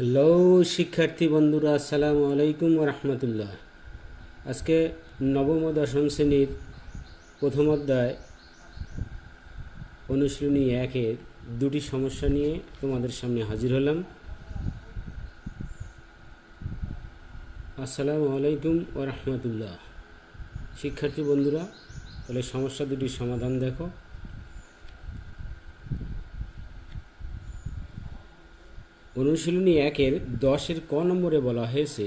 Hello শিক্ষার্থী বন্ধুরা, আসসালামু আলাইকুম ওয়া রাহমাতুল্লাহ। আজকে নবম ও দশম শ্রেণীর প্রথম অধ্যায় অনুশীলনী 1-এর দুটি সমস্যা নিয়ে তোমাদের সামনে হাজির হলাম। আসসালামু আলাইকুম ওয়া রাহমাতুল্লাহ। শিক্ষার্থী বন্ধুরা, তাহলে সমস্যা দুটির সমাধান দেখো। অনুশীলনী 1-এর 10-এর ক নম্বরে বলা হয়েছে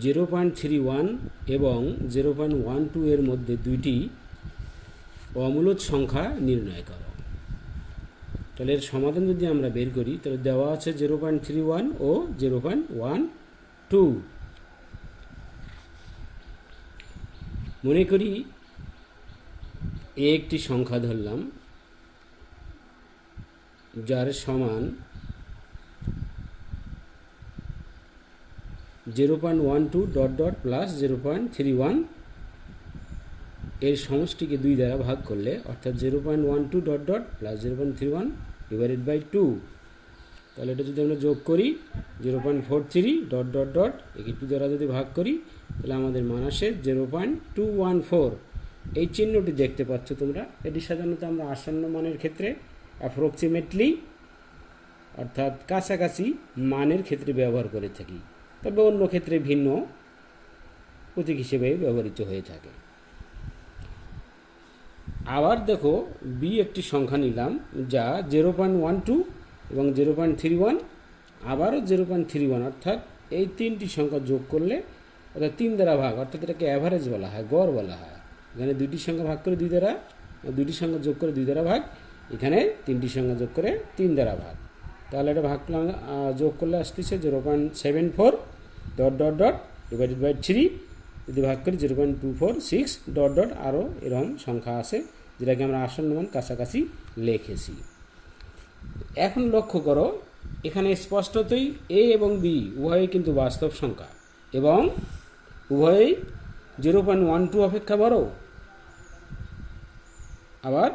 0.31 এবং 0.12 এর মধ্যে দুইটি অমূলদ সংখ্যা নির্ণয় করো। তাহলে এর সমাধান যদি আমরা বের করি, তাহলে দেওয়া আছে 0.31 ও 0.12। মনে করি একটি সংখ্যা ধরলাম যার সমান 0.12 প্লাস 0.31 এর সমষ্টিকে 2 দ্বারা ভাগ করলে, অর্থাৎ 0.12 প্লাস 0.31 ডিভাইডেড বাই 2। তাহলে এটা যদি আমরা যোগ করি 0.43 একে 2 দ্বারা যদি ভাগ করি, তাহলে আমাদের মান আসে 0.214। এই চিহ্নটি দেখতে পাচ্ছ তোমরা। এটি সাধারণত আমরা আসন্ন মানের ক্ষেত্রে অ্যাপ্রক্সিমেটলি অর্থাৎ কাছাকাছি মানের ক্ষেত্রে ব্যবহার করে থাকি, তবে অন্য ক্ষেত্রে ভিন্ন প্রতীক হিসেবে ব্যবহৃত হয়ে থাকে। আবার দেখো, বি একটি সংখ্যা নিলাম যা 0.12 এবং 0.31, আবারও 0.31, অর্থাৎ এই তিনটি সংখ্যা যোগ করলে, অর্থাৎ 3 দ্বারা ভাগ, অর্থাৎ এটাকে অ্যাভারেজ বলা হয়, গড় বলা হয়। এখানে দুইটি সংখ্যা ভাগ করে 2 দ্বারা, দুইটি সংখ্যা যোগ করে 2 দ্বারা ভাগ, এখানে 3টি সংখ্যা যোগ করে 3 দ্বারা ভাগ। তাহলে এটা ভাগ করলে যোগ করলে আসতেছে 0.74 ডিভাইডেড বাই 3। যদি ভাগ করি 0.246 আরও এরকম সংখ্যা আছে, যেটাকে আমরা আসন্ন মান কাছাকাছি লিখেছি। এখন লক্ষ্য করো, এখানে স্পষ্টতই এ এবং বি উভয়ই কিন্তু বাস্তব সংখ্যা এবং উভয়ই 0.12 অপেক্ষা বড়, আবার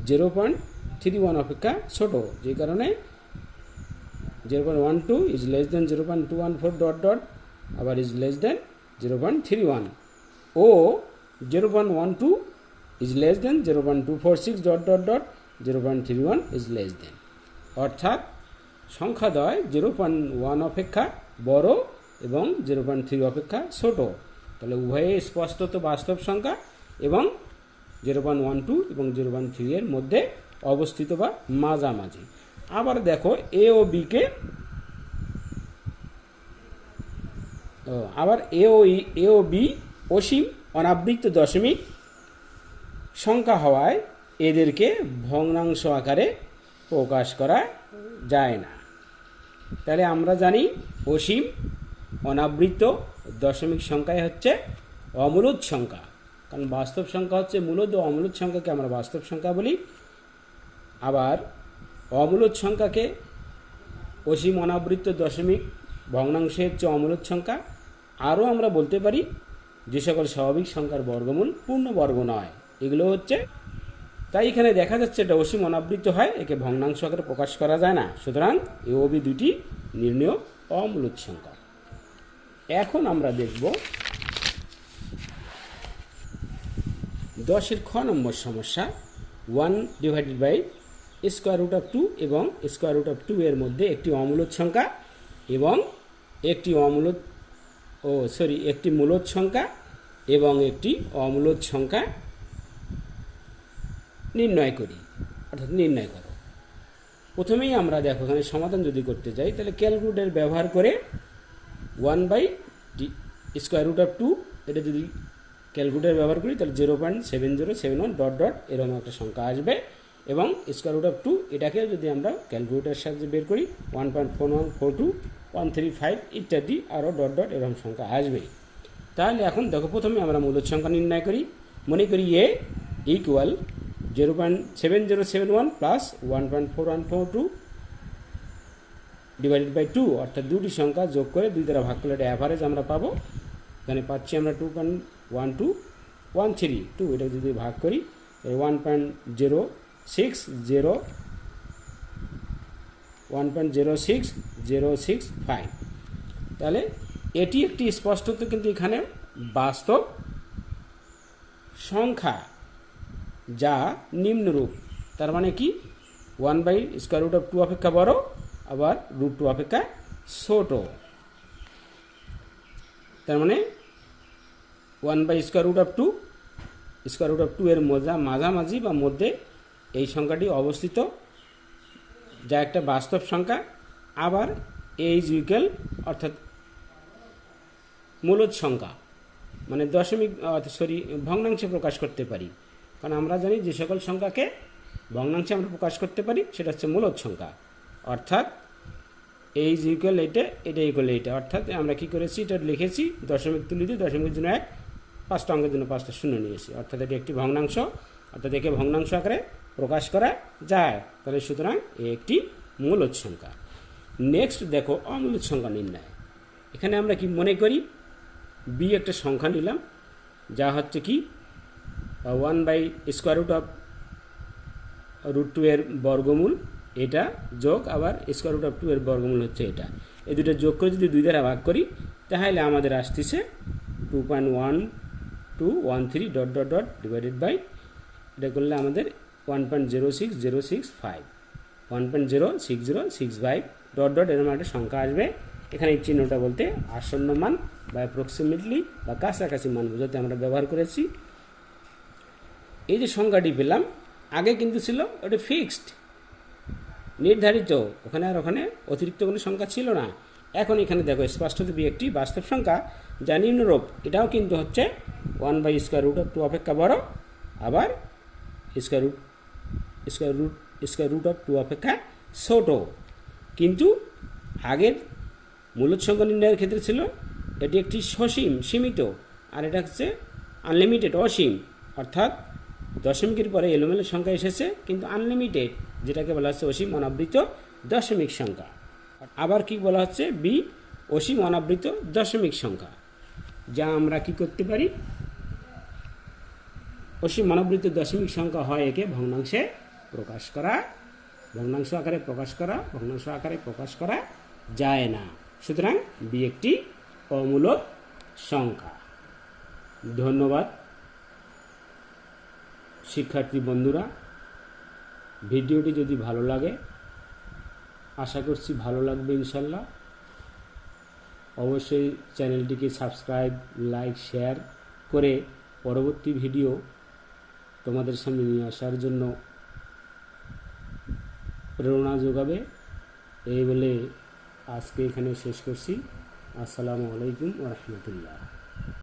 0.31 অপেক্ষা ছোট, যে কারণে 0.12 ইজ লেস দেন 0.214 আবার ইজ লেস দেন 0.31 ও 0.12 is less than 0.246 0.31 is less than, অর্থাৎ সংখ্যাদ্বয় 0.1 অপেক্ষা বড় এবং 0.3 অপেক্ষা ছোট। তাহলে উভয়ে স্পষ্টত বাস্তব সংখ্যা এবং 0.12 এবং 0.3 এর মধ্যে অবস্থিত বা মাঝামাঝি। আবার দেখো, এ ও বি অসীম অনাবৃত্ত দশমিক সংখ্যা হওয়ায় এদেরকে ভগ্নাংশ আকারে প্রকাশ করা যায় না। তাহলে আমরা জানি অসীম অনাবৃত্ত দশমিক সংখ্যাই হচ্ছে অমূলদ সংখ্যা, কারণ বাস্তব সংখ্যা হচ্ছে মূলদ ও অমূলদ সংখ্যাকে আমরা বাস্তব সংখ্যা বলি। আবার অমূলদ সংখ্যাকে অসীম অনাবৃত্ত দশমিক ভগ্নাংশের হচ্ছে অমূলদ সংখ্যা। আরও আমরা বলতে পারি যে সকল স্বাভাবিক সংখ্যার বর্গমূল পূর্ণবর্গ নয়, এগুলো হচ্ছে। তাই এখানে দেখা যাচ্ছে এটা অসীম অনাবৃত্ত হয়, একে ভগ্নাংশ আকারে প্রকাশ করা যায় না। সুতরাং এ ও বি দুটি নির্ণেয় অমূলদ সংখ্যা। এখন আমরা দেখব 10-এর খ নম্বর সমস্যা। 1 divided by square root of 2 এবং স্কোয়ার রুট অফ 2 এর মধ্যে একটি অমূলদ সংখ্যা এবং একটি মূলদ সংখ্যা এবং একটি অমূলদ সংখ্যা নির্ণয় করি, অর্থাৎ নির্ণয় করো। প্রথমেই আমরা দেখো, এখানে সমাধান যদি করতে যাই, তাহলে ক্যালকুলেটর ব্যবহার করে 1 বাই স্কোয়ার রুট অফ 2, এটা যদি ক্যালকুলেটর ব্যবহার করি তাহলে 0.7071 এরকম একটা সংখ্যা আসবে। এবং স্কোয়ার রুট অফ 2 এটাকে যদি আমরা ক্যালকুলেটরের সাহায্যে বের করি 1.4142 135 ইত্যাদি আরও এরকম সংখ্যা আসবে। তাহলে এখন দেখো, প্রথমে আমরা মূলদ সংখ্যা নির্ণয় করি। মনে করি এ ইকুয়াল 0.7071 প্লাস 1.4142 ডিভাইডেড বাই 2, অর্থাৎ দুটি সংখ্যা যোগ করে 2 দ্বারা ভাগ করলে এটা অ্যাভারেজ আমরা পাবো। এখানে পাচ্ছি আমরা 2.1213, এটা যদি ভাগ করি 1.060 1.06065। তাহলে এটি একটি স্পষ্টত কিন্তু এখানে বাস্তব সংখ্যা যা নিম্নরূপ। তার মানে কি 1/√2 অপেক্ষা বড়, আবার √2 অপেক্ষা ছোট। তার মানে 1/√2 এর মাঝামাঝি বা মধ্যে এই সংখ্যাটি অবস্থিত, যা একটা বাস্তব সংখ্যা। আবার অর্থাৎ মূলদ সংখ্যা, মানে ভগ্নাংশে প্রকাশ করতে পারি, কারণ আমরা জানি যে সকল সংখ্যাকে ভগ্নাংশে আমরা প্রকাশ করতে পারি সেটা হচ্ছে মূলদ সংখ্যা। অর্থাৎ এটা, অর্থাৎ আমরা কি করেছি, এটা লিখেছি দশমিক তুলে দিয়ে দশমিকের জন্য 1, 5টা অঙ্কের জন্য 5টা শূন্য নিয়েছি, অর্থাৎ এটি একটি ভগ্নাংশ, অর্থাৎ একে ভগ্নাংশ আকারে প্রকাশ করা যায়। তাহলে সুতরাং একটি মূলদ সংখ্যা। নেক্সট দেখো অমূলদ সংখ্যা নির্ণয়। এখানে আমরা কি মনে করি, বি একটা সংখ্যা নিলাম যা হচ্ছে কি 1/√2 এর বর্গমূল, এটা যোগ আবার √2 এর বর্গমূল হচ্ছে এটা। এই দুটো যোগ করে যদি 2 দ্বারা ভাগ করি তাহলে আমাদের আসতেছে 2.1213 ... ডিভাইডেড বাই, এটা করলে আমাদের 1.06065 1.06065 ... এরকম একটা সংখ্যা আসবে। এখানে এই চিহ্নটা বলতে আসন্ন মান বা অ্যাপ্রক্সিমেটলি বা কাছাকাছি মান বোঝাতে আমরা ব্যবহার করেছি। এই যে সংখ্যাটি পেলাম, আগে কিন্তু ছিল ওটা ফিক্সড, নির্ধারিত, ওখানে অতিরিক্ত কোনো সংখ্যা ছিল না। এখন এখানে দেখো স্পষ্টত একটি বাস্তব সংখ্যা যা নিম্নরূপ, এটাও কিন্তু হচ্ছে 1/√2 অপেক্ষা বড়, আবার √2 অপেক্ষা ছোট। কিন্তু আগের মূলদ সংখ্যা নির্ণয়ের ক্ষেত্রে ছিল এটি একটি সীমিত, আর এটা হচ্ছে আনলিমিটেড, অসীম। অর্থাৎ দশমিকের পরে এলোমেলো সংখ্যা এসেছে কিন্তু আনলিমিটেড, যেটাকে বলা হচ্ছে অসীম অনাবৃত দশমিক সংখ্যা। আবার কি বলা হচ্ছে, বি অসীম অনাবৃত দশমিক সংখ্যা, যা আমরা কি করতে পারি, অসীম অনাবৃত দশমিক সংখ্যা হয় একে ভগ্নাংশে প্রকাশ করা, ভগ্নাংশ আকারে প্রকাশ করা যায় না। সুতরাং বি একটি অমূলদ সংখ্যা। ধন্যবাদ শিক্ষার্থী বন্ধুরা। ভিডিওটি যদি ভালো লাগে, আশা করছি ভালো লাগবে ইনশাল্লাহ, অবশ্যই চ্যানেলটিকে সাবস্ক্রাইব, লাইক, শেয়ার করে পরবর্তী ভিডিও তোমাদের সামনে নিয়ে আসার জন্য প্রেরণা যোগাবে। এই বলে আজকে এখানে শেষ করছি। আসসালামু আলাইকুম ওয়া রাহমাতুল্লাহ।